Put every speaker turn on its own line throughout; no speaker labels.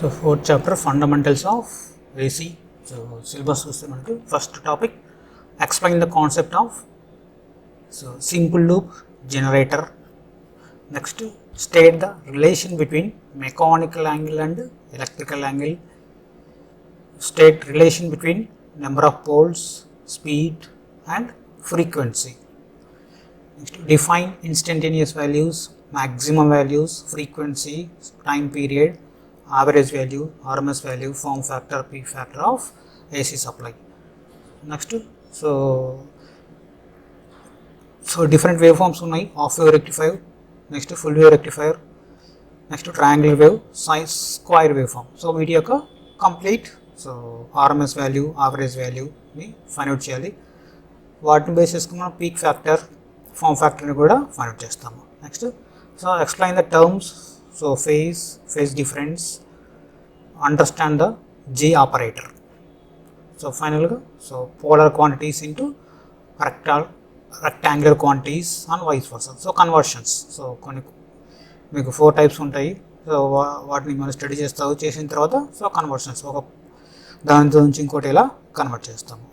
So fourth chapter, fundamentals of AC. So syllabus చూస్తే మనకి first topic, explain the concept of simple loop generator. Next, state the relation between mechanical angle and electrical angle. State relation between number of poles, speed and frequency. Next, define instantaneous values, maximum values, frequency, time period, average value, RMS value, form factor, P factor of AC supply. Next, so different waveforms ఉన్నాయి, half wave rectifier, next full wave rectifier, next triangle wave, size square waveform. So వీటి యొక్క complete RMS value, average వాల్యూని find out చేయాలి. వాటిని base చేసుకుని మనం peak factor, form ఫ్యాక్టర్ని కూడా find out చేస్తాము. Next explain the terms, phase difference, understand the J operator. Finally, polar quantities into rectangular quantities and vice versa. Conversions. మీకు 4 types ఉంటాయి. వాటిని మనం స్టడీ చేసిన తర్వాత కన్వర్షన్స్ ఒక దాని నుంచి ఇంకోటి ఎలా కన్వర్ట్ చేస్తాము.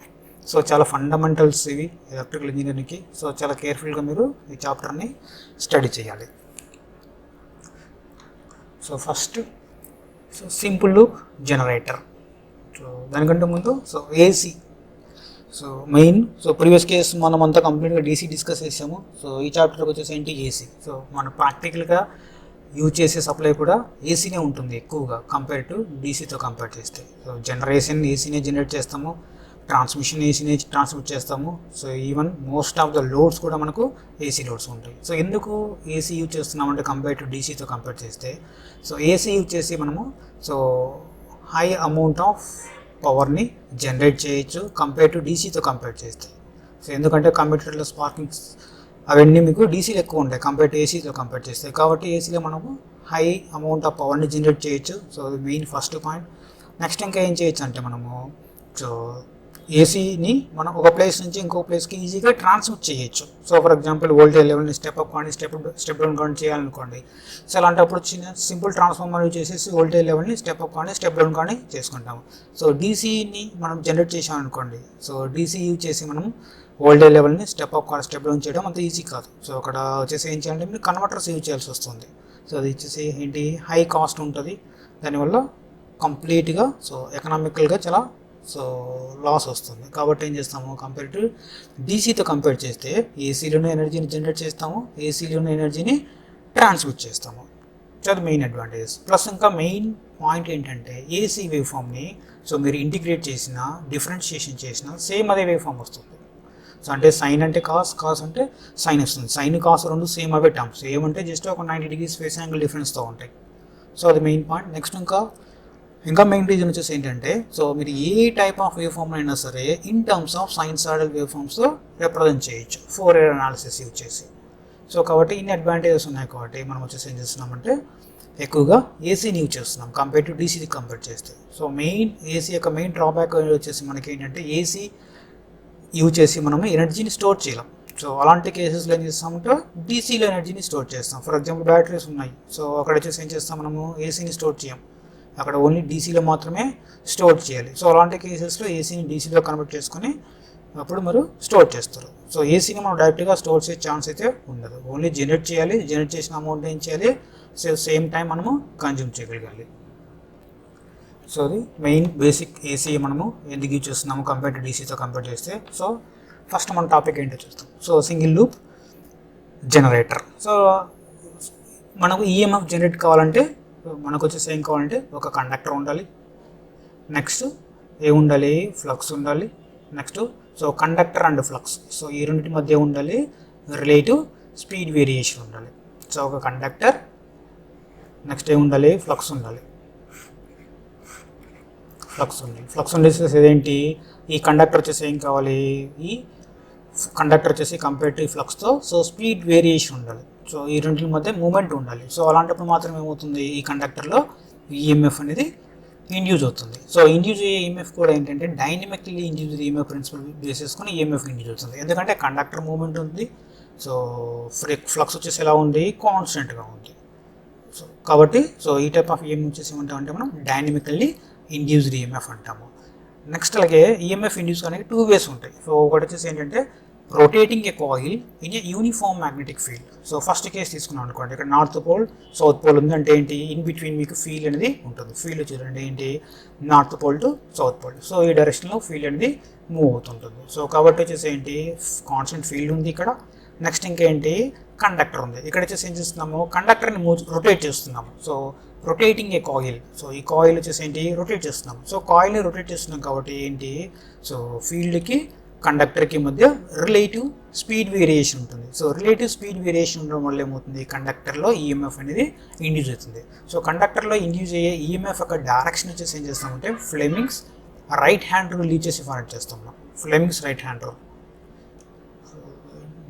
చాలా ఫండమెంటల్స్ ఇవి ఎలక్ట్రికల్ ఇంజనీరింగ్కి. చాలా కేర్ఫుల్గా మీరు ఈ చాప్టర్ని స్టడీ చేయాలి. First simple loop generator. దానికంటే ముందు ఏసీ మెయిన్. ప్రీవియస్ కేస్ మనం అంతా కంప్లీట్గా డీసీ డిస్కస్ చేసాము. ఈ చాప్టర్కి వచ్చేసి ఏంటి ఏసీ. మనం ప్రాక్టికల్గా యూజ్ చేసే సప్లై కూడా ఏసీనే ఉంటుంది ఎక్కువగా కంపేర్ టు డీసీతో కంపేర్ చేస్తే. జనరేషన్ ఏసీనే జనరేట్ చేస్తాము, ట్రాన్స్మిషన్ ఏసీనే ట్రాన్స్మిట్ చేస్తాము. Even most of the loads కూడా మనకు ఏసీ లోడ్స్ ఉంటాయి. ఎందుకు ఏసీ యూజ్ చేస్తున్నామంటే కంపేర్ టు డీసీతో కంపేర్ చేస్తే, ఏసీ యూజ్ చేసి మనము హై అమౌంట్ ఆఫ్ పవర్ని జనరేట్ చేయొచ్చు కంపేర్ టు డీసీతో కంపేర్ చేస్తే. ఎందుకంటే కంప్యూటర్లో స్పార్కింగ్స్ అవన్నీ మీకు డీసీలో ఎక్కువ ఉంటాయి కంపేర్ టు ఏసీతో కంపేర్ చేస్తే. కాబట్టి ఏసీలో మనము హై అమౌంట్ ఆఫ్ పవర్ని జనరేట్ చేయొచ్చు. అది మెయిన్ ఫస్ట్ పాయింట్. నెక్స్ట్ ఇంకా ఏం చేయొచ్చు అంటే మనము ఏసీని మనం ఒక ప్లేస్ నుంచి ఇంకో ప్లేస్కి ఈజీగా ట్రాన్స్మిట్ చేయొచ్చు. ఫర్ ఎగ్జాంపుల్ వోల్టేజ్ లెవెల్ని స్టెప్ అప్ కానీ స్టెప్ డౌన్ కానీ చేయాలనుకోండి. అలాంటప్పుడు చిన్న ట్రాన్స్ఫార్మర్ యూజ్ చేసేసి వోల్టేజ్ లెవెల్ని స్టెప్ అప్ కానీ స్టెప్ డౌన్ కానీ చేసుకుంటాము. డీసీని మనం జనరేట్ చేసామనుకోండి. డీసీ యూజ్ చేసి మనం వోల్టేజ్ లెవెల్ని స్టెప్ అప్ కానీ స్టెప్ డౌన్ చేయడం అంత ఈజీ కాదు. అక్కడ వచ్చేసి ఏం చేయాలంటే మీరు కన్వర్టర్స్ యూజ్ చేయాల్సి వస్తుంది. అది వచ్చేసి ఏంటి, హై కాస్ట్ ఉంటుంది. దానివల్ల కంప్లీట్గా ఎకనామికల్గా చాలా లాస్ వస్తుంది. కాబట్టి ఏం చేస్తాము, కంపేర్ టు డీసీతో కంపేర్ చేస్తే ఏసీలోనే ఎనర్జీని జనరేట్ చేస్తాము, ఏసీలోనే ఎనర్జీని ట్రాన్స్మిట్ చేస్తాము. అది మెయిన్ అడ్వాంటేజెస్. ప్లస్ ఇంకా మెయిన్ పాయింట్ ఏంటంటే ఏసీ వేవ్ ఫామ్ని మీరు ఇంటిగ్రేట్ చేసినా డిఫరెన్షియేషన్ చేసినా సేమ్ అదే వేవ్ ఫామ్ వస్తుంది. అంటే సైన్ అంటే కాస్, కాస్ అంటే సైన్ వస్తుంది. సైన్ కాస్ రెండు సేమ్ అవే టర్మ్స్. ఏమంటే జస్ట్ ఒక 90 degrees ఫేస్ యాంగిల్ డిఫరెన్స్తో ఉంటాయి. అది మెయిన్ పాయింట్. నెక్స్ట్ ఇంకా మెయిన్ రీజన్ వచ్చేసి ఏంటంటే మీరు ఏ టైప్ ఆఫ్ వేవ్ ఫామ్ అయినా సరే in terms of sinusoidal wave ఫామ్స్తో రిప్రజెంట్ చేయొచ్చు ఫోరియర్ అనాలిసిస్ యూజ్ చేసి. కాబట్టి ఇన్ని అడ్వాంటేజెస్ ఉన్నాయి. కాబట్టి మనం వచ్చేసి ఏం చేస్తున్నామంటే ఎక్కువగా ఏసీని యూజ్ చేస్తున్నాం కంపేర్ టు డీసీకి కంపేర్ చేస్తే. మెయిన్ ఏసీ యొక్క మెయిన్ డ్రాబ్యాక్ వచ్చేసి మనకి ఏంటంటే ఏసీ యూజ్ చేసి మనము ఎనర్జీని స్టోర్ చేయలేం. అలాంటి కేసెస్లో ఏం చేస్తామంటే డీసీలో ఎనర్జీని స్టోర్ చేస్తాం. ఫర్ ఎగ్జాంపుల్ బ్యాటరీస్ ఉన్నాయి. అక్కడ వచ్చేసి ఏం చేస్తాం, మనము ఏసీని స్టోర్ చేయం, అక్కడ ఓన్లీ డీసీలో మాత్రమే స్టోర్ చేయాలి. అలాంటి కేసెస్లో ఏసీని డీసీలో కన్వర్ట్ చేసుకొని అప్పుడు మీరు స్టోర్ చేస్తారు. ఏసీని మనం డైరెక్ట్గా స్టోర్ చేసే ఛాన్స్ అయితే ఉండదు. ఓన్లీ జనరేట్ చేయాలి. జనరేట్ చేసిన అమౌంట్ ఏం చేయాలి, సేమ్ టైం మనము కన్జ్యూమ్ చేయగలగాలి. అది మెయిన్ బేసిక్ ఏసీ మనము ఎందుకు యూజ్ చేస్తున్నాము కంపేర్ టు డీసీతో కంపేర్ చేస్తే. ఫస్ట్ మన టాపిక్ ఏంటో చూస్తాం. Single loop generator. మనకు ఈఎంఎఫ్ జనరేట్ కావాలంటే మనకు వచ్చేసి ఏం కావాలంటే ఒక కండక్టర్ ఉండాలి. నెక్స్ట్ ఏముండాలి, ఫ్లక్స్ ఉండాలి. నెక్స్ట్ కండక్టర్ అండ్ ఫ్లక్స్ ఈ రెండింటి మధ్య ఉండాలి రిలేటివ్ స్పీడ్ వేరియేషన్ ఉండాలి. ఒక కండక్టర్, నెక్స్ట్ ఏముండాలి, ఫ్లక్స్ ఉండాలి. ఫ్లక్స్ ఉండేసి ఏంటి, ఈ కండక్టర్ వచ్చేసి ఏం కావాలి, ఈ కండక్టర్ వచ్చేసి కంపేర్ టు ఫ్లక్స్తో స్పీడ్ వేరియేషన్ ఉండాలి. ఈ రెండింటి మధ్య మూమెంట్ ఉండాలి. అలాంటప్పుడు మాత్రం ఏమవుతుంది, ఈ కండక్టర్లో ఈఎంఎఫ్ అనేది ఇండ్యూస్ అవుతుంది. ఇండ్యూస్ ఈఎంఎఫ్ కూడా ఏంటంటే dynamically induce EMF principle base చేసుకొని ఈఎంఎఫ్ ఇండ్యూస్ అవుతుంది. ఎందుకంటే కండక్టర్ మూమెంట్ ఉంది, ఫ్లక్స్ వచ్చేసి ఎలా ఉంది, కాన్స్టెంట్గా ఉంది. కాబట్టి ఈ టైప్ ఆఫ్ ఈఎంఎఫ్ వచ్చేసి ఏమంటామంటే మనం డైనమికల్లీ ఇండ్యూస్డ్ ఈఎంఎఫ్ అంటాము. నెక్స్ట్ అలాగే ఈఎంఎఫ్ ఇండ్యూస్ అనేది 2 వేస్ ఉంటాయి. సో ఒకటి వచ్చేసి ఏంటంటే rotating A coil in a uniform magnetic field. So first case తీసుకున్నాం అనుకోండి, ఇక్కడ నార్త్ పోల్ సౌత్ పోల్ ఉంది అంటే ఏంటి, ఇన్ బిట్వీన్ మీకు ఫీల్డ్ అనేది ఉంటుంది. ఫీల్డ్ చూడండి ఏంటి, north pole to south pole. So ఈ డైరెక్షన్లో ఫీల్డ్ అనేది మూవ్ అవుతుంటుంది. సో కాబట్టి వచ్చేసి ఏంటి, కాన్స్టెంట్ ఫీల్డ్ ఉంది ఇక్కడ. నెక్స్ట్ ఇంకేంటి, కండక్టర్ ఉంది. ఇక్కడ వచ్చేసి ఏం చేస్తున్నాము, కండక్టర్ని రొటేట్ చేస్తున్నాము. సో రొటేటింగ్ ఏ కాయిల్. సో ఈ కాయిల్ వచ్చేసి ఏంటి, రొటేట్ చేస్తున్నాం. సో కాయిల్ని రొటేట్ చేస్తున్నాం కాబట్టి ఏంటి, సో ఫీల్డ్కి కండక్టర్కి మధ్య రిలేటివ్ స్పీడ్ వేరియేషన్ ఉంటుంది. సో రిలేటివ్ స్పీడ్ వేరియేషన్ ఉండడం వల్ల ఏమవుతుంది, కండక్టర్లో ఈఎంఎఫ్ అనేది ఇండ్యూస్ అవుతుంది. సో కండక్టర్లో ఇండ్యూస్ అయ్యే ఈఎంఎఫ్ యొక్క డైరెక్షన్ వచ్చేసి ఏం చేస్తామంటే Fleming's right hand rule use చేసి ఫైండ్ చేస్తాం మనం. Fleming's right hand rule.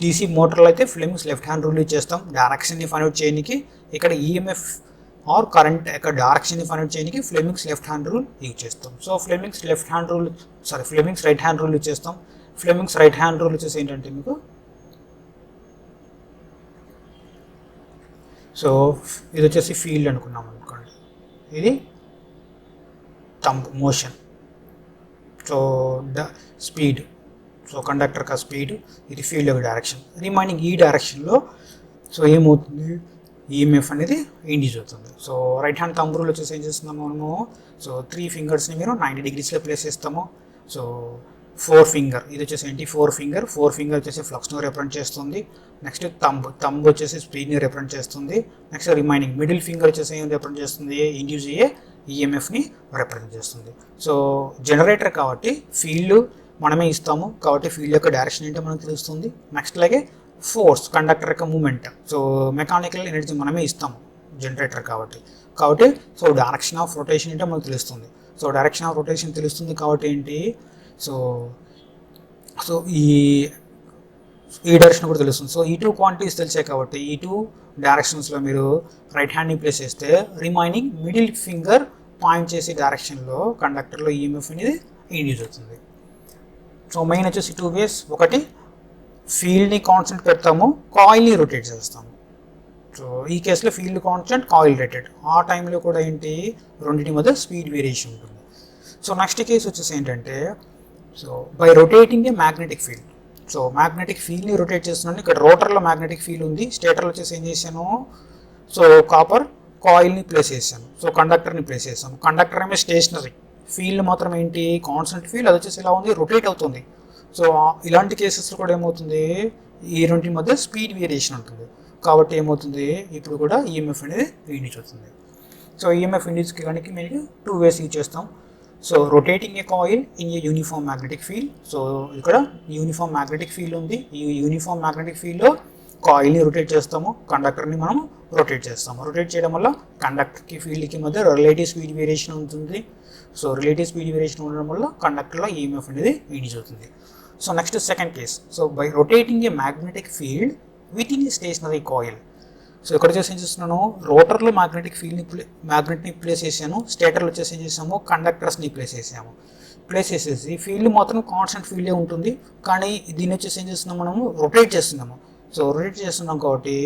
DC మోటార్లో అయితే Fleming's left hand rule use చేస్తాం డైరెక్షన్ని ఫైండ్ అవుట్ చేయడానికి. ఇక్కడ ఈఎంఎఫ్ ఆర్ కరెంట్ యొక్క డైరెక్షన్ని ఫైండ్ అవుట్ చేయడానికి Fleming's left hand rule use చేస్తాం. So Fleming's right hand rule use చేస్తాం. ఫ్లెమింగ్స్ రైట్ హ్యాండ్ రూల్ వచ్చేసి ఏంటంటే మీకు, సో ఇది వచ్చేసి ఫీల్డ్ అనుకున్నాం అనుకోండి, ఇది thumb motion. So speed, so conductor కా స్పీడ్, ఇది ఫీల్డ్ యొక్క డైరెక్షన్. రిమైనింగ్ ఈ డైరెక్షన్లో సో ఏమవుతుంది, ఈఎంఎఫ్ అనేది ఇండ్యూస్ అవుతుంది. So right hand thumb rule వచ్చేసి ఏం చేస్తున్నాము మనము, సో 3 ఫింగర్స్ని మీరు 90 డిగ్రీస్లో ప్లేస్ చేస్తాము. సో 4 ఫింగర్, ఇది వచ్చేసి ఏంటి 4 ఫింగర్ వచ్చేసి ఫ్లక్స్ను రిప్రజెంట్ చేస్తుంది. నెక్స్ట్ థంబ్ వచ్చేసి స్పీడ్ని రిప్రజెంట్ చేస్తుంది. నెక్స్ట్ రిమైనింగ్ మిడిల్ ఫింగర్ వచ్చేసి ఏం రిప్రజెంట్ చేస్తుంది, ఇండ్యూస్ అయ్యే ఈఎంఎఫ్ని రిప్రజెంట్ చేస్తుంది. సో జనరేటర్ కాబట్టి ఫీల్డ్ మనమే ఇస్తాము కాబట్టి ఫీల్డ్ యొక్క డైరెక్షన్ ఏంటో మనకు తెలుస్తుంది. నెక్స్ట్ అలాగే ఫోర్స్, కండక్టర్ యొక్క మూమెంట్, సో మెకానికల్ ఎనర్జీ మనమే ఇస్తాము జనరేటర్ కాబట్టి. సో డైరెక్షన్ ఆఫ్ రొటేషన్ ఏంటో మనకు తెలుస్తుంది. సో డైరెక్షన్ ఆఫ్ రొటేషన్ తెలుస్తుంది కాబట్టి ఏంటి, సో ఈ డైరెక్షన్ కూడా తెలుస్తుంది. సో ఈ 2 క్వాంటిటీస్ తెలిసాయి కాబట్టి ఈ 2 డైరెక్షన్స్లో మీరు రైట్ హ్యాండ్ని ప్లేస్ చేస్తే రిమైనింగ్ మిడిల్ ఫింగర్ పాయింట్ చేసే డైరెక్షన్లో కండక్టర్లో ఈఎంఎఫ్ అనేది ఇండ్యూస్ అవుతుంది. సో మెయిన్ వచ్చేసి 2 వేస్. ఒకటి ఫీల్డ్ని కాన్స్టెంట్ పెడతాము, కాయిల్ని రొటేట్ చేస్తాము. సో ఈ కేసులో ఫీల్డ్ కాన్స్టెంట్, కాయిల్ రొటేట్. ఆ టైంలో కూడా ఏంటి, రెండింటి మధ్య స్పీడ్ వేరియేషన్ ఉంటుంది. సో నెక్స్ట్ కేసు వచ్చేసి ఏంటంటే, so by rotating a magnetic field. So magnetic ఫీల్డ్ని రొటేట్ చేస్తున్నాను. ఇక్కడ రోటర్లో మ్యాగ్నెటిక్ ఫీల్డ్ ఉంది, స్టేటర్లో వచ్చేసి ఏం చేశాను, సో కాపర్ కాయిల్ని ప్లేస్ చేశాను. సో కండక్టర్ని ప్లేస్ చేశాను. కండక్టర్ ఏమో స్టేషనరీ, ఫీల్డ్ మాత్రం ఏంటి కాన్స్టెంట్ ఫీల్డ్, అది వచ్చేసి ఇలా ఉంది, రొటేట్ అవుతుంది. సో ఇలాంటి కేసెస్లో కూడా ఏమవుతుంది, ఈ రెండింటి మధ్య స్పీడ్ వేరియేషన్ ఉంటుంది కాబట్టి ఏమవుతుంది, ఇప్పుడు కూడా ఈఎంఎఫ్ అనేది ఇండ్యూస్ అవుతుంది. సో ఈఎంఎఫ్ ఇండ్యూస్కి కనుక మీకు 2 వేస్ యూజ్ చేస్తాం. So rotating A coil in a uniform magnetic field. So ఇక్కడ యూనిఫామ్ మ్యాగ్నెటిక్ ఫీల్డ్ ఉంది. ఈ యూనిఫామ్ మ్యాగ్నెటిక్ ఫీల్డ్లో కాయిల్ని రొటేట్ చేస్తాము, కండక్టర్ని మనం రొటేట్ చేస్తాము. రొటేట్ చేయడం వల్ల కండక్టర్కి ఫీల్డ్కి మధ్య రిలేటివ్ స్పీడ్ వేరియేషన్ ఉంటుంది. సో రిలేటివ్ స్పీడ్ వేరియేషన్ ఉండడం వల్ల కండక్టర్లో ఈఎంఎఫ్ అనేది ఇండ్యూస్ అవుతుంది. So next second case. So by rotating a magnetic field within a stationary coil. So ఇక్కడ వచ్చేసి ఏం చేస్తున్నాను, రోటర్లో మ్యాగ్నెట్ని ప్లేస్ చేశాను, స్టేటర్లో వచ్చేసి ఏం చేసాము, కండక్టర్స్ని ప్లేస్ చేసేసి ఫీల్డ్ మాత్రం కాన్స్టెంట్ ఫీల్డే ఉంటుంది. కానీ దీన్ని వచ్చేసి ఏం చేస్తున్నాము, మనము రొటేట్ చేస్తున్నాము. సో రొటేట్ చేస్తున్నాం కాబట్టి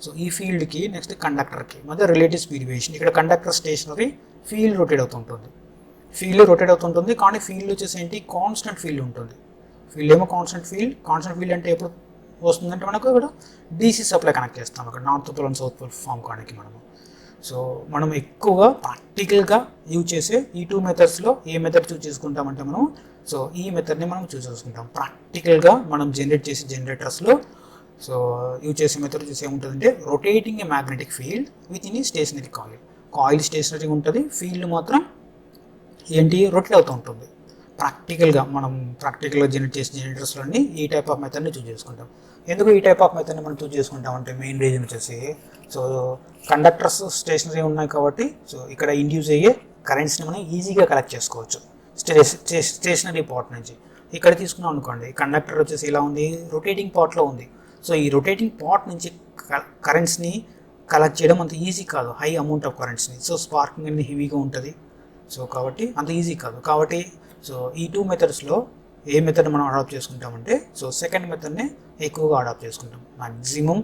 సో ఈ ఫీల్డ్కి నెక్స్ట్ కండక్టర్కి మధ్య రిలేటివ్ స్పీడ్ వేరియేషన్. ఇక్కడ కండక్టర్ స్టేషనరీ, ఫీల్డ్ రొటేట్ అవుతుంటుంది. కానీ ఫీల్డ్ వచ్చేసి ఏంటి, కాన్స్టెంట్ ఫీల్డ్ ఉంటుంది. ఫీల్డ్ ఏమో కాన్స్టెంట్ ఫీల్డ్ అంటే ఎప్పుడు వస్తుందంటే మనకు ఇక్కడ డీసీ సప్లై కనెక్ట్ చేస్తాం, అక్కడ north pole and south pole form కావడానికి మనము. సో మనం ఎక్కువగా ప్రాక్టికల్గా యూజ్ చేసే ఈ 2 మెథడ్స్లో ఏ మెథడ్ చూస్ చేసుకుంటామంటే మనం, సో ఈ మెథడ్ని మనం చూస్ చేసుకుంటాం. ప్రాక్టికల్గా మనం జనరేట్ చేసే జనరేటర్స్లో సో యూజ్ చేసే మెథడ్ చూసి ఏముంటుందంటే, rotating a magnetic field within stationary coil stationary ఉంటుంది, ఫీల్డ్ మాత్రం ఏంటి రొటేట్ అవుతూ ఉంటుంది. ప్రాక్టికల్గా జనరేట్ చేసే జనరేటర్స్లోని ఈ టైప్ ఆఫ్ మెథడ్ని చూస్ చేసుకుంటాం. ఎందుకు ఈ టైప్ ఆఫ్ మెథడ్ని మనం చూస్ చేసుకుంటాం అంటే మెయిన్ రీజన్ వచ్చేసి, సో కండక్టర్స్ స్టేషనరీ ఉన్నాయి కాబట్టి సో ఇక్కడ ఇండ్యూస్ అయ్యే కరెంట్స్ని మనం ఈజీగా కలెక్ట్ చేసుకోవచ్చు స్టేషనరీ పార్ట్ నుంచి. ఇక్కడ తీసుకున్నాం అనుకోండి, కండక్టర్ వచ్చేసి ఇలా ఉంది, రొటేటింగ్ పార్ట్లో ఉంది. సో ఈ రొటేటింగ్ పార్ట్ నుంచి కరెంట్స్ని కలెక్ట్ చేయడం అంత ఈజీ కాదు, హై అమౌంట్ ఆఫ్ కరెంట్స్ని. సో స్పార్కింగ్ అనేది హెవీగా ఉంటుంది. సో కాబట్టి అంత ఈజీ కాదు. కాబట్టి సో ఈ 2 మెథడ్స్లో ఏ మెథడ్ మనం అడాప్ట్ చేసుకుంటామంటే, సో సెకండ్ మెథడ్నే ఎక్కువగా అడాప్ట్ చేసుకుంటాం. మ్యాక్సిమం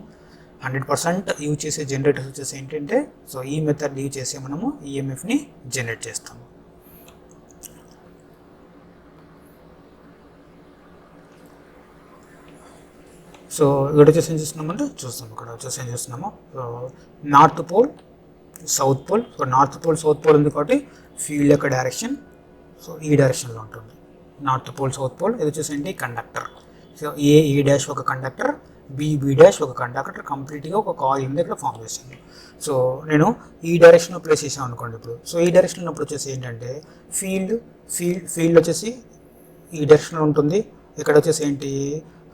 100% యూజ్ చేసే జనరేటర్స్ వచ్చేసి ఏంటంటే సో ఈ మెథడ్ యూజ్ చేసి మనము ఈఎంఎఫ్ని జనరేట్ చేస్తాము. సో ఇక్కడ వచ్చేసి ఏం చేస్తున్నామంటే చూస్తాము, ఇక్కడ వచ్చేసి ఏం చేస్తున్నాము, north pole south pole. So north pole south pole ఉంది కాబట్టి ఫీల్డ్ యొక్క డైరెక్షన్ సో ఈ డైరెక్షన్లో ఉంటుంది. North pole south pole. ఇది వచ్చేసి ఏంటి కండక్టర్. సో ఏ డాష్ ఒక కండక్టర్, బి డాష్ ఒక కండక్టర్, కంప్లీట్గా ఒక కాయిల్ ఉంది ఇక్కడ ఫామ్ చేసింది. సో నేను ఈ డైరెక్షన్లో ప్లేస్ చేసాను అనుకోండి ఇప్పుడు. సో ఈ డైరెక్షన్లో ఉన్నప్పుడు వచ్చేసి ఏంటంటే ఫీల్డ్ వచ్చేసి ఈ డైరెక్షన్లో ఉంటుంది. ఇక్కడ వచ్చేసి ఏంటి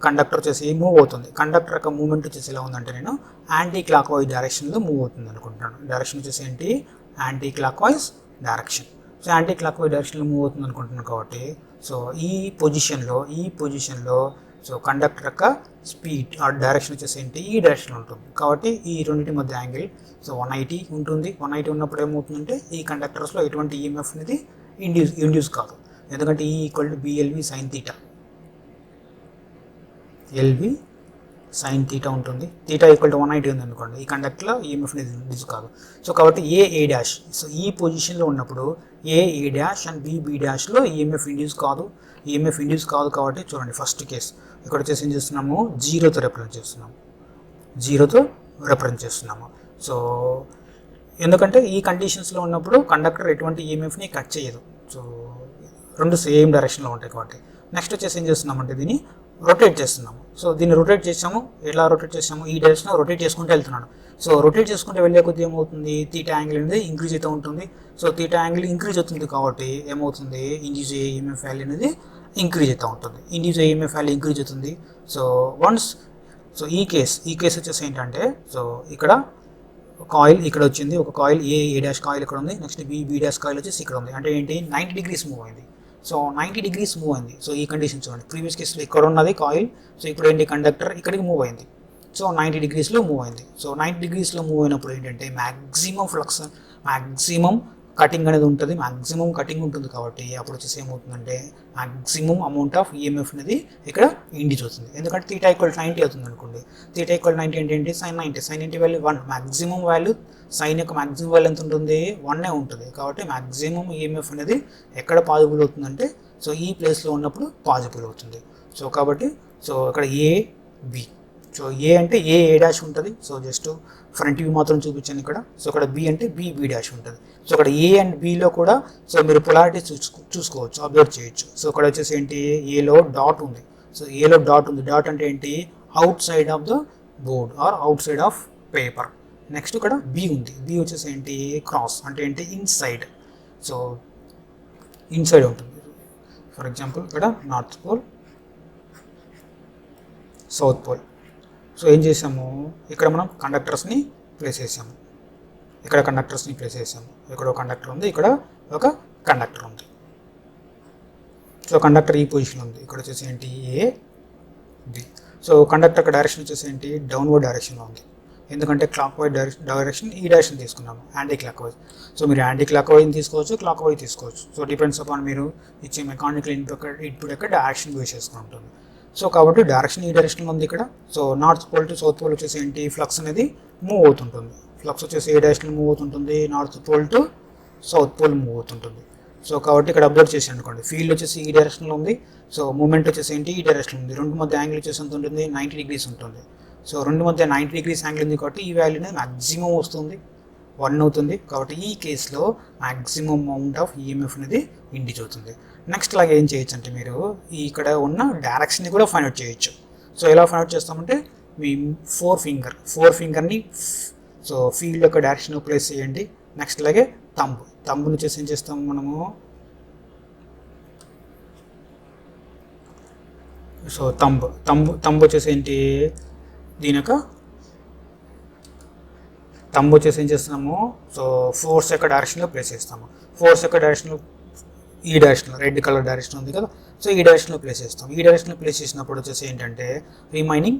కండక్టర్ వచ్చేసి మూవ్ అవుతుంది. కండక్టర్ యొక్క మూవ్మెంట్ వచ్చేసి ఎలా ఉందంటే నేను యాంటీ క్లాక్ వైజ్ డైరెక్షన్లో మూవ్ అవుతుంది అనుకుంటున్నాను. డైరెక్షన్ వచ్చేసి ఏంటి anti clock wise direction. So anti clock wise డైరెక్షన్లో మూవ్ అవుతుంది అనుకుంటున్నాను కాబట్టి సో ఈ పొజిషన్లో సో కండక్టర్ యొక్క స్పీడ్ ఆ డైరెక్షన్ వచ్చేసి ఏంటి ఈ డైరెక్షన్ ఉంటుంది. కాబట్టి ఈ రెండింటి మధ్య యాంగిల్ సో 180 ఉంటుంది. 180 ఉన్నప్పుడు ఏమవుతుందంటే ఈ కండక్టర్స్లో ఎటువంటి ఈఎంఎఫ్ అనేది ఇండ్యూస్ కాదు. ఎందుకంటే e equal to BLV sine theta, LV sine theta ఉంటుంది. థీటా ఈక్వల్ టు 180 ఉంది అనుకోండి, ఈ కండక్టర్లో ఈఎంఎఫ్ అనేది ఇండ్యూస్ కాదు. సో కాబట్టి ఏ డాష్ సో ఈ పొజిషన్లో ఉన్నప్పుడు ఏ డాష్ అండ్ బి డాష్లో ఈఎంఎఫ్ ఇండ్యూస్ కాదు. ఈఎంఎఫ్ ఇండ్యూస్ కాదు కాబట్టి చూడండి ఫస్ట్ కేసు ఇక్కడ వచ్చేసి ఏం చేస్తున్నాము, జీరోతో రిప్రజెంట్ చేస్తున్నాము. సో ఎందుకంటే ఈ కండిషన్స్లో ఉన్నప్పుడు కండక్టర్ ఎటువంటి ఈఎంఎఫ్ని కట్ చేయదు. సో రెండు సేమ్ డైరెక్షన్లో ఉంటాయి కాబట్టి నెక్స్ట్ వచ్చేసి ఏం చేస్తున్నామంటే దీన్ని రొటేట్ చేస్తున్నాము. సో దీన్ని రొటేట్ చేసాము. ఎలా రొటేట్ చేసాము, ఈ డైరెక్షన్లో రొటేట్ చేసుకుంటూ వెళ్తున్నాను. సో రొటేట్ చేసుకుంటూ వెళ్ళే కొద్ది ఏమవుతుంది, థీటా యాంగిల్ అనేది ఇంక్రీజ్ అవుతూ ఉంటుంది. సో థీటా యాంగిల్ ఇంక్రీజ్ అవుతుంది కాబట్టి ఏమవుతుంది, ఇండ్యూస్ ఈఎంఎఫ్ వాల్యూ అనేది ఇంక్రీజ్ అవుతూ ఉంటుంది. ఇండ్యూస్ ఈఎంఎఫ్ వాల్యూ ఇంక్రీజ్ అవుతుంది. సో వన్స్ సో ఈ కేస్ వచ్చేసి ఏంటంటే సో ఇక్కడ కాయిల్ ఇక్కడ వచ్చింది, ఒక కాయిల్ ఏ డాష్ కాయిల్ ఇక్కడ ఉంది, నెక్స్ట్ బి డాష్ కాయిల్ వచ్చేసి ఇక్కడ ఉంది. అంటే ఏంటి 90 degrees మూవ్ అయింది. సో 90 degrees మూవ్ అయింది. సో ఈ కండిషన్ చూడండి, ప్రీవియస్ కేసులో ఇక్కడ ఉన్నది కాయిల్, సో ఇప్పుడు ఏంటి కండక్టర్ ఇక్కడికి మూవ్ అయింది. సో 90 degreesలో మూవ్ అయింది. సో 90 degreesలో మూవ్ అయినప్పుడు ఏంటంటే మ్యాక్సిమం ఫ్లక్స్, మ్యాక్సిమం కటింగ్ అనేది ఉంటుంది, మ్యాక్సిమం కటింగ్ ఉంటుంది. కాబట్టి అప్పుడు వచ్చేసి ఏమవుతుందంటే మ్యాక్సిమం అమౌంట్ ఆఫ్ ఈఎంఎఫ్ అనేది ఇక్కడ ఇండ్యూస్ అవుతుంది. ఎందుకంటే థీటా ఈక్వల్ 90 అవుతుంది అనుకోండి. థీటా ఈక్వల్ 90 అంటే ఏంటి, sine 90 value 1. Maximum value sine యొక్క మ్యాక్సిమం వాల్యూ ఎంత ఉంటుంది, 1 ఉంటుంది. కాబట్టి మ్యాక్సిమం ఈఎంఎఫ్ అనేది ఎక్కడ పాజిబుల్ అవుతుందంటే సో ఈ ప్లేస్లో ఉన్నప్పుడు పాజిబుల్ అవుతుంది. సో కాబట్టి సో ఇక్కడ బి, సో ఏ అంటే ఏ డాష్ ఉంటుంది. సో జస్ట్ ఫ్రంట్ వ్యూ మాత్రం చూపించాను ఇక్కడ. సో ఇక్కడ బి అంటే బి డాష్ ఉంటుంది. సో ఇక్కడ ఏ అండ్ బిలో కూడా సో మీరు పొలారిటీ చూసుకోవచ్చు, అబ్జర్వ్ చేయొచ్చు. సో ఇక్కడ వచ్చేసి ఏంటి ఏలో డాట్ ఉంది. సో ఏలో డాట్ ఉంది. డాట్ అంటే ఏంటి outside of the board or outside of paper. Next ఇక్కడ బి ఉంది. బి వచ్చేసి ఏంటి క్రాస్ అంటే ఏంటి ఇన్సైడ్. సో ఇన్సైడ్ ఉంటుంది. ఫర్ ఎగ్జాంపుల్ ఇక్కడ north pole south pole. So ఏం చేసాము, ఇక్కడ మనం కండక్టర్స్ని ప్లేస్ చేసాము. ఇక్కడ ఒక కండక్టర్ ఉంది, ఇక్కడ ఒక కండక్టర్ ఉంది. సో కండక్టర్ ఈ పొజిషన్ ఉంది. ఇక్కడ వచ్చేసి ఏంటి ఏ బి. సో కండక్టర్ యొక్క డైరెక్షన్ వచ్చేసి ఏంటి డౌన్వర్డ్ డైరెక్షన్లో ఉంది. ఎందుకంటే క్లాక్ వైజ్ డైరెక్షన్ ఈ డైరెక్షన్ తీసుకున్నాము, యాంటీ క్లాక్ వైజ్. సో మీరు యాంటీ క్లాక్ వైజ్ తీసుకోవచ్చు, క్లాక్ వైజ్ తీసుకోవచ్చు. సో డిపెండ్స్ అపాన్ మీరు ఇచ్చే మెకానికల్ ఇన్పుట్ యొక్క డైరెక్షన్ బేస్ చేసుకుని ఉంటుంది. సో కాబట్టి డైరెక్షన్ ఈ డైరెక్షన్లో ఉంది ఇక్కడ. So north pole to south pole వచ్చేసి ఏంటి ఫ్లక్స్ అనేది మూవ్ అవుతుంటుంది. ఫ్లక్స్ వచ్చేసి ఏ డైరెక్షన్లో మూవ్ అవుతుంటుంది, north pole to south pole move అవుతుంటుంది. సో కాబట్టి ఇక్కడ అబ్జర్వ్ చేసి అనుకోండి, ఫీల్డ్ వచ్చేసి ఈ డైరెక్షన్లో ఉంది. సో మూమెంట్ వచ్చేసి ఏంటి ఈ డైరెక్షన్లో ఉంది. రెండు మధ్య యాంగిల్ వచ్చేసి ఎంత ఉంటుంది, 90 degrees ఉంటుంది. సో రెండు మధ్య 90 degrees యాంగిల్ ఉంది కాబట్టి ఈ వాల్యూ అనేది మ్యాక్సిమం వస్తుంది, 1 అవుతుంది. కాబట్టి ఈ కేసులో మ్యాక్సిమం అమౌంట్ ఆఫ్ ఈఎంఎఫ్ అనేది ఇండ్యూస్ అవుతుంది. నెక్స్ట్ లాగా ఏం చేయొచ్చు అంటే మీరు ఇక్కడ ఉన్న డైరెక్షన్ని కూడా ఫైండ్ అవుట్ చేయొచ్చు. సో ఎలా ఫైండ్ అవుట్ చేస్తామంటే మీ ఫోర్ ఫింగర్ని సో ఫీల్డ్ యొక్క డైరెక్షన్ ప్లేస్ చేయండి. నెక్స్ట్ అలాగే తంబుని వచ్చేసి ఏం చేస్తాము మనము, సో తంబు వచ్చేసి ఏంటి దీని యొక్క తంబు వచ్చేసి ఏం చేస్తున్నాము, సో ఫోర్స్ యొక్క డైరెక్షన్లో ప్లేస్ చేస్తాము. ఫోర్స్ యొక్క డైరెక్షన్లో ఈ డైరెక్షన్లో రెడ్ కలర్ డైరెక్షన్ ఉంది కదా, సో ఈ డైరెక్షన్లో ప్లేస్ చేస్తాం. ఈ డైరెక్షన్లో ప్లేస్ చేసినప్పుడు వచ్చేసి ఏంటంటే రిమైనింగ్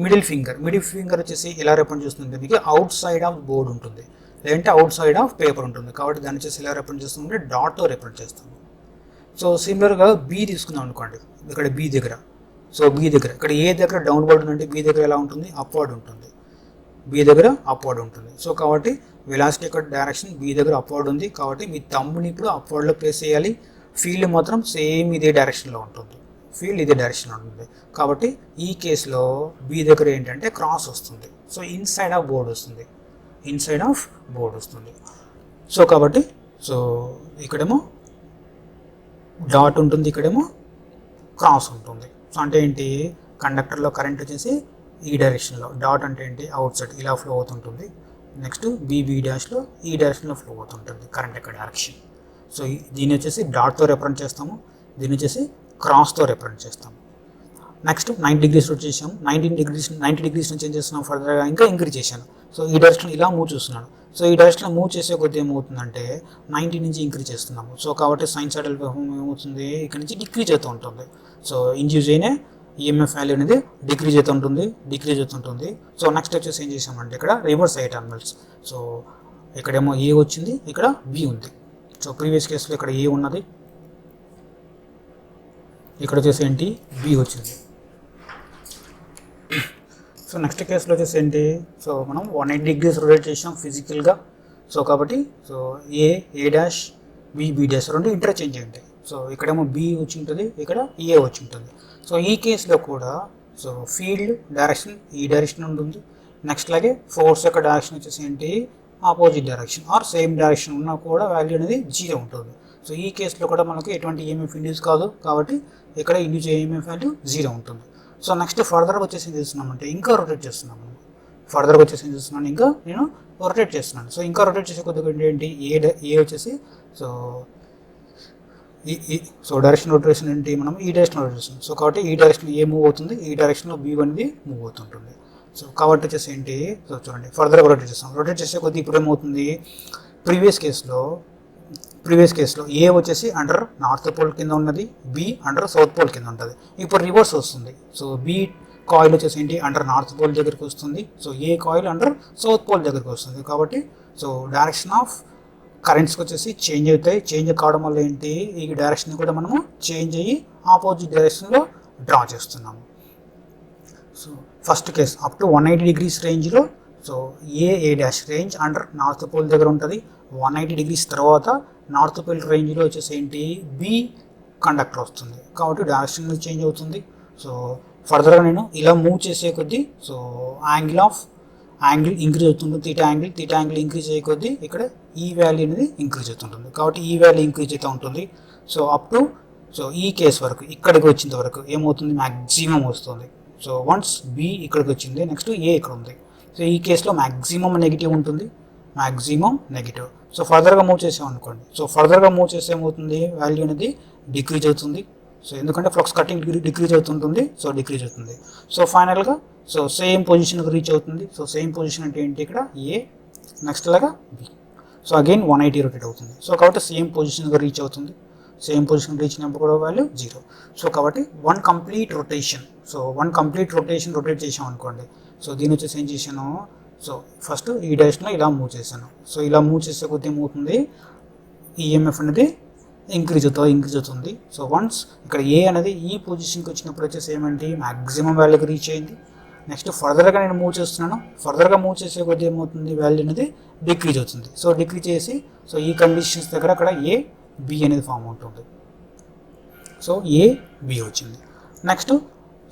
మిడిల్ ఫింగర్ వచ్చేసి ఎలా రిప్రజెంట్ చేస్తుంది, మీకు అవుట్ సైడ్ ఆఫ్ బోర్డ్ ఉంటుంది, లేదంటే అవుట్ సైడ్ ఆఫ్ పేపర్ ఉంటుంది. కాబట్టి దాన్ని వచ్చేసి ఎలా రిప్రజెంట్ చేస్తామంటే డాట్తో రిప్రజెంట్ చేస్తాము. సో సిమిలర్గా బి తీసుకుందాం అనుకోండి, ఇక్కడ బి దగ్గర. సో బి దగ్గర ఇక్కడ ఏ దగ్గర డౌన్వర్డ్ ఉందంటే బి దగ్గర ఎలా ఉంటుంది, అప్వర్డ్ ఉంటుంది. బి దగ్గర అప్వర్డ్ ఉంటుంది. సో కాబట్టి వెలాసిటీ యొక్క డైరెక్షన్ బి దగ్గర అప్వర్డ్ ఉంది కాబట్టి మీ థంబ్ని ఇప్పుడు అప్వర్డ్లో ప్లేస్ చేయాలి. ఫీల్డ్ మాత్రం సేమ్ ఇదే డైరెక్షన్లో ఉంటుంది, ఫీల్డ్ ఇదే డైరెక్షన్లో ఉంటుంది. కాబట్టి ఈ కేసులో బి దగ్గర ఏంటంటే క్రాస్ వస్తుంది. సో ఇన్సైడ్ ఆఫ్ బోర్డ్ వస్తుంది, ఇన్సైడ్ ఆఫ్ బోర్డ్ వస్తుంది. సో కాబట్టి సో ఇక్కడేమో డాట్ ఉంటుంది, ఇక్కడేమో క్రాస్ ఉంటుంది. సో అంటే ఏంటి, కండక్టర్లో కరెంట్ వచ్చేసి ఈ డైరెక్షన్లో, డాట్ అంటే ఏంటి అవుట్ సైడ్ ఇలా ఫ్లో అవుతుంటుంది. నెక్స్ట్ బీబీ డాష్లో ఈ డైరెక్షన్లో ఫ్లో అవుతుంటుంది కరెంట్ యొక్క డైరెక్షన్. సో దీన్ని వచ్చేసి డాట్తో రిప్రజెంట్ చేస్తాము, దీన్ని వచ్చేసి క్రాస్తో రిప్రజెంట్ చేస్తాము. నెక్స్ట్ 90 degrees రొటేట్ చేసాము, 90 degrees నుంచి ఏం చేస్తున్నాం, ఫర్దర్గా ఇంకా ఇంక్రీజ్ చేశాను. సో ఈ డైరెక్షన్ ఇలా మూవ్ చూస్తున్నాను. సో ఈ డైరెక్షన్లో మూవ్ చేసే కొద్ది ఏమవుతుందంటే 90 నుంచి ఇంక్రీజ్ చేస్తున్నాము. సో కాబట్టి సైన్సైడల్ ఏమవుతుంది, ఇక్కడ నుంచి డిక్రీజ్ అవుతూ ఉంటుంది. సో ఇండ్యూస్ అయిన ఈఎంఎఫ్ వాల్యూ అనేది డిక్రీజ్ అవుతుంటుంది. సో నెక్స్ట్ వచ్చేసి ఏం చేసామంటే ఇక్కడ రివర్స్ అయ్యే టర్మినల్స్. సో ఇక్కడేమో ఏ వచ్చింది, ఇక్కడ బి ఉంది. సో ప్రీవియస్ కేసులో ఇక్కడ ఏ ఉన్నది, ఇక్కడ వచ్చేసి ఏంటి బి వచ్చింది. సో నెక్స్ట్ కేసులో వచ్చేసి ఏంటి, సో మనం 180 degrees రొటేట్ చేసాం ఫిజికల్గా. సో కాబట్టి so A dash B dash రెండు ఇంటర్చేంజ్ ఉంటాయి. సో ఇక్కడేమో బి వచ్చి ఉంటుంది, ఇక్కడ ఏ వచ్చి ఉంటుంది. సో ఈ కేసులో కూడా సో ఫీల్డ్ డైరెక్షన్ ఈ డైరెక్షన్ ఉంటుంది. నెక్స్ట్ అలాగే ఫోర్స్ యొక్క డైరెక్షన్ వచ్చేసి ఏంటి opposite direction are same direction ఉన్నా కూడా వాల్యూ అనేది 0 ఉంటుంది. సో ఈ కేసులో కూడా మనకు ఎటువంటి ఈఎంఎఫ్ ఇండ్యూస్ కాదు కాబట్టి ఇక్కడ ఇండ్యూస్ ఈఎంఎఫ్ వాల్యూ 0 ఉంటుంది. సో నెక్స్ట్ ఫర్దర్గా వచ్చేసి ఏం చేస్తున్నామంటే ఇంకా రొటేట్ చేస్తున్నాము. ఫర్దర్గా వచ్చేసి ఏం చేస్తున్నాను, ఇంకా నేను రొటేట్ చేస్తున్నాను. సో ఇంకా రొటేట్ చేసే కొద్దిగా ఏంటి ఏ వచ్చేసి సో డైరెక్షన్ రొటేషన్ ఏంటి, మనం ఈ డైరెక్షన్ రొటేట్ చేస్తున్నాం. సో కాబట్టి ఈ డైరెక్షన్ ఏ మూవ్ అవుతుంది, ఈ డైరెక్షన్లో బి అనేది మూవ్ అవుతుంటుంది. సో కాబట్టి వచ్చేసి ఏంటి, సో చూడండి ఫర్దర్గా రొటేట్ చేస్తాం. రొటేట్ చేసే కొద్ది ఇప్పుడు ఏమవుతుంది, ప్రీవియస్ కేసులో ఏ వచ్చేసి అండర్ నార్త్ పోల్ కింద ఉన్నది, బి అండర్ సౌత్ పోల్ కింద ఉంటుంది. ఇప్పుడు రివర్స్ వస్తుంది. సో బి కాయిల్ వచ్చేసి ఏంటి అండర్ నార్త్ పోల్ దగ్గరికి వస్తుంది. So A coil under south pole దగ్గరికి వస్తుంది. కాబట్టి సో డైరెక్షన్ ఆఫ్ కరెంట్స్కి వచ్చేసి చేంజ్ అవుతాయి. చేంజ్ కావడం వల్ల ఏంటి, ఈ డైరెక్షన్ కూడా మనము చేంజ్ అయ్యి ఆపోజిట్ డైరెక్షన్లో డ్రా చేస్తున్నాము. So first case up to 180 degrees రేంజ్లో so A dash range under north pole దగ్గర ఉంటుంది. 180 degrees తర్వాత నార్త్ పోల్ రేంజ్లో వచ్చేసి ఏంటి బి కండక్టర్ వస్తుంది కాబట్టి డైరెక్షన్ చేంజ్ అవుతుంది. సో ఫర్దర్గా నేను ఇలా మూవ్ చేసే కొద్దీ సో యాంగిల్ ఇంక్రీజ్ అవుతుంది, తీటా యాంగిల్ ఇంక్రీజ్ అయ్యే కొద్దీ ఇక్కడ ఈ వాల్యూ అనేది ఇంక్రీజ్ అవుతుంటుంది కాబట్టి ఈ వాల్యూ ఇంక్రీజ్ అవుతూ ఉంటుంది. సో అప్ టు సో ఈ కేస్ వరకు ఇక్కడికి వచ్చేంత వరకు ఏమవుతుంది, మ్యాక్సిమం వస్తుంది. సో వన్స్ బి ఇక్కడికి వచ్చింది, నెక్స్ట్ ఏ ఇక్కడ ఉంది. సో ఈ కేసులో మ్యాక్సిమం నెగిటివ్ ఉంటుంది, సో ఫర్దర్గా మూవ్ చేసాం అనుకోండి. సో ఫర్దర్గా మూవ్ చేస్తే ఏమవుతుంది, వాల్యూ అనేది డిక్రీజ్ అవుతుంది. సో ఎందుకంటే ఫ్లక్స్ కటింగ్ డిక్రీజ్ అవుతుంటుంది, సో డిక్రీజ్ అవుతుంది. సో ఫైనల్గా సో సేమ్ పొజిషన్కి రీచ్ అవుతుంది. సో సేమ్ పొజిషన్ అంటే ఏంటి, ఇక్కడ ఏ నెక్స్ట్ లాగా బి. సో అగైన్ 180 రొటేట్ అవుతుంది. సో కాబట్టి సేమ్ పొజిషన్కి రీచ్ అవుతుంది. సేమ్ పొజిషన్ రీచ్ అయినప్పుడు కూడా వాల్యూ 0. సో కాబట్టి వన్ కంప్లీట్ రొటేషన్ రొటేట్ చేసాం అనుకోండి. సో దీని వచ్చేసి ఏం చేశాను, సో ఫస్ట్ ఈ డైరెక్షన్లో ఇలా మూవ్ చేశాను. సో ఇలా మూవ్ చేసే కొద్ది ఏమవుతుంది, ఈఎంఎఫ్ అనేది ఇంక్రీజ్ అవుతుంది. సో వన్స్ ఇక్కడ ఏ అనేది ఈ పొజిషన్కి వచ్చినప్పుడు వచ్చేసి ఏమంటే మ్యాక్సిమం వాల్యూకి రీచ్ అయింది. నెక్స్ట్ ఫర్దర్గా నేను మూవ్ చేస్తున్నాను. ఫర్దర్గా మూవ్ చేసే కొద్ది ఏమవుతుంది, వాల్యూ అనేది డిక్రీజ్ అవుతుంది. సో డిక్రీజ్ చేసి సో ఈ కండిషన్స్ దగ్గర అక్కడ ఏ బి అనేది ఫామ్ ఉంటుంది. సో ఏ బి వచ్చింది. నెక్స్ట్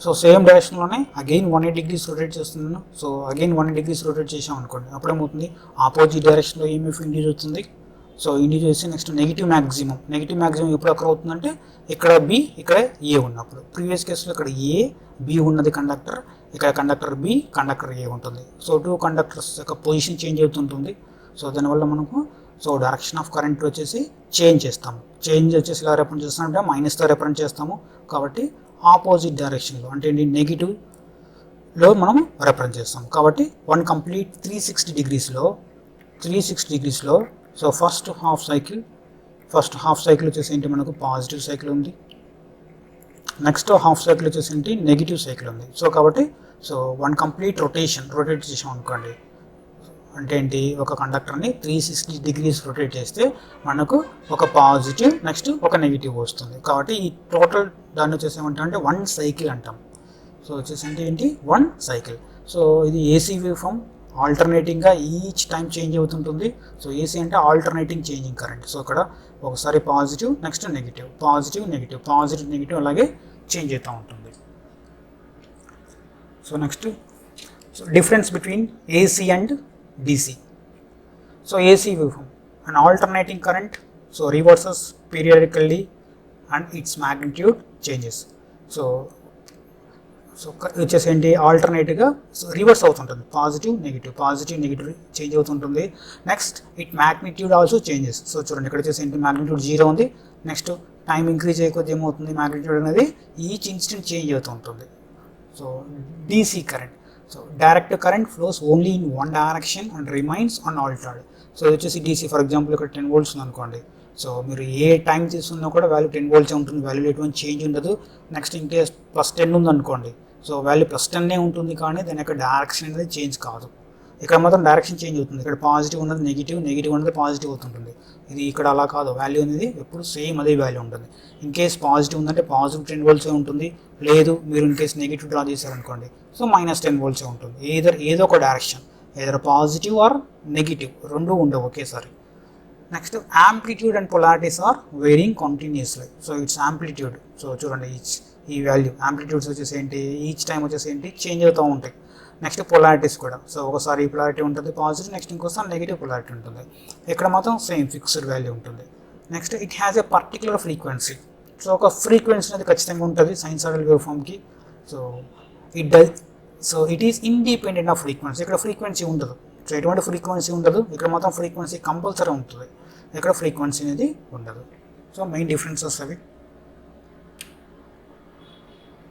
సో సేమ్ డైరెక్షన్లోనే అగైన్ 180 degrees రొటేట్ చేస్తున్నాను. సో అగైన్ 180 degrees రొటేట్ చేసాం అనుకోండి. అప్పుడేమవుతుంది, ఆపోజిట్ డైరెక్షన్లో ఈఎంఎఫ్ ఇండ్యూస్ అవుతుంది. సో ఇండ్యూస్ చేసి నెక్స్ట్ నెగిటివ్ మ్యాక్సిమం ఎప్పుడు అక్కడ అవుతుందంటే ఇక్కడ బి ఇక్కడ ఏ ఉన్నప్పుడు. ప్రీవియస్ కేసులో ఇక్కడ ఏ బి ఉన్నది కండక్టర్, ఇక్కడ కండక్టర్ బి కండక్టర్ ఏ ఉంటుంది. సో టూ కండక్టర్స్ యొక్క పొజిషన్ చేంజ్ అవుతుంటుంది. సో దానివల్ల మనకు సో డైరెక్షన్ ఆఫ్ కరెంట్ వచ్చేసి చేంజ్ చేస్తాము. చేంజ్ వచ్చేసి ఇలా రిప్రజెంట్ చేస్తామంటే మైనస్తో రిప్రజెంట్ చేస్తాము. కాబట్టి ఆపోజిట్ డైరెక్షన్లో అంటే ఏంటి నెగిటివ్లో మనము రిప్రజెంట్ చేస్తాం. కాబట్టి వన్ కంప్లీట్ 360 degreesలో సో ఫస్ట్ హాఫ్ సైకిల్ వచ్చేసి ఏంటి, మనకు పాజిటివ్ సైకిల్ ఉంది. నెక్స్ట్ హాఫ్ సైకిల్ వచ్చేసి ఏంటి, నెగిటివ్ సైకిల్ ఉంది. సో కాబట్టి సో వన్ కంప్లీట్ రొటేట్ చేసాం అనుకోండి. అంటే ఏంటి, ఒక కండక్టర్ని 360 degrees రొటేట్ చేస్తే మనకు ఒక పాజిటివ్ నెక్స్ట్ ఒక నెగిటివ్ వస్తుంది. కాబట్టి ఈ టోటల్ దాన్ని వచ్చేసి ఏమంటాం, 1 cycle అంటాం. సో వచ్చేసి అంటే ఏంటి, 1 cycle. సో ఇది ఏసీ వేవ్ ఫామ్, ఆల్టర్నేటింగ్గా ఈచ్ టైం చేంజ్ అవుతుంటుంది. సో ఏసీ అంటే ఆల్టర్నేటింగ్ చేంజింగ్ కరెంట్. సో ఇక్కడ ఒకసారి positive, next negative, positive negative, positive negative అలాగే చేంజ్ అవుతూ ఉంటుంది. So next difference between AC and DC. So AC waveform, an alternating current, so reverses periodically and its magnitude changes. So వచ్చేసి ఏంటి ఆల్టర్నేట్గా reverse అవుతుంటుంది, positive negative change అవుతుంటుంది. Next it magnitude also changes. So చూడండి ఇక్కడ వచ్చేసి ఏంటి magnitude 0 ఉంది. నెక్స్ట్ టైం ఇంక్రీజ్ అయ్యే కొద్ది ఏమవుతుంది, మ్యాగ్నిట్యూడ్ అనేది ఈచ్ ఇన్స్టెంట్ చేంజ్ అవుతూ ఉంటుంది. So DC current, so direct current flows only in one direction and remains unaltered. So ఇది వచ్చేసి DC. ఫర్ ఎగ్జాంపుల్ ఇక్కడ 10 volts ఉంది అనుకోండి. సో మీరు ఏ టైం తీసుకున్నా కూడా వాల్యూ 10 volts ఉంటుంది, వాల్యూ ఎటువంటి చేంజ్ ఉండదు. నెక్స్ట్ ఇన్ కేస్ +10 ఉంది అనుకోండి, సో వాల్యూ +10 ఉంటుంది, కానీ దాని యొక్క డైరెక్షన్ అనేది చేంజ్ కాదు. ఇక్కడ మాత్రం డైరెక్షన్ చేంజ్ అవుతుంది. ఇక్కడ పాజిటివ్ ఉన్నది నెగిటివ్ ఉన్నది పాజిటివ్ అవుతుంటుంది. ఇది ఇక్కడ అలా కాదు, వాల్యూ అనేది ఎప్పుడు సేమ్ అదే వాల్యూ ఉంటుంది. ఇన్ కేస్ పాజిటివ్ ఉందంటే పాజిటివ్ 10 volts ఉంటుంది, లేదు మీరు ఇన్ కేస్ నెగిటివ్ డ్రా చేశారనుకోండి, సో -10 volts ఉంటుంది. ఏదో ఒక direction, either positive or negative, రెండు ఉండవు ఒకేసారి. Next amplitude and polarities are varying continuously. So it's amplitude, so చూడండి ఈ వాల్యూ యాంప్లిట్యూడ్స్ వచ్చేసి ఏంటి, ఈచ్ టైం వచ్చేసి ఏంటి చేంజ్ అవుతూ ఉంటాయి. నెక్స్ట్ పొలారిటీస్ కూడా, సో ఒకసారి పొలారిటీ ఉంటుంది పాజిటివ్, నెక్స్ట్ ఇంకోసారి నెగిటివ్ పొలారిటీ ఉంటుంది. ఇక్కడ మాత్రం సేమ్ ఫిక్స్డ్ వాల్యూ ఉంటుంది. Next it has a particular frequency. So ఒక ఫ్రీక్వెన్సీ అనేది ఖచ్చితంగా ఉంటుంది సైనూసోయిడల్ వేవ్ ఫామ్కి. So it is independent of frequency. ఇక్కడ ఫ్రీక్వెన్సీ ఉండదు, సో ఎటువంటి ఫ్రీక్వెన్సీ ఉండదు. ఇక్కడ మాత్రం ఫ్రీక్వెన్సీ కంపల్సరీ ఉంటుంది, ఇక్కడ ఫ్రీక్వెన్సీ అనేది ఉండదు. సో మెయిన్ డిఫరెన్సెస్ అవి.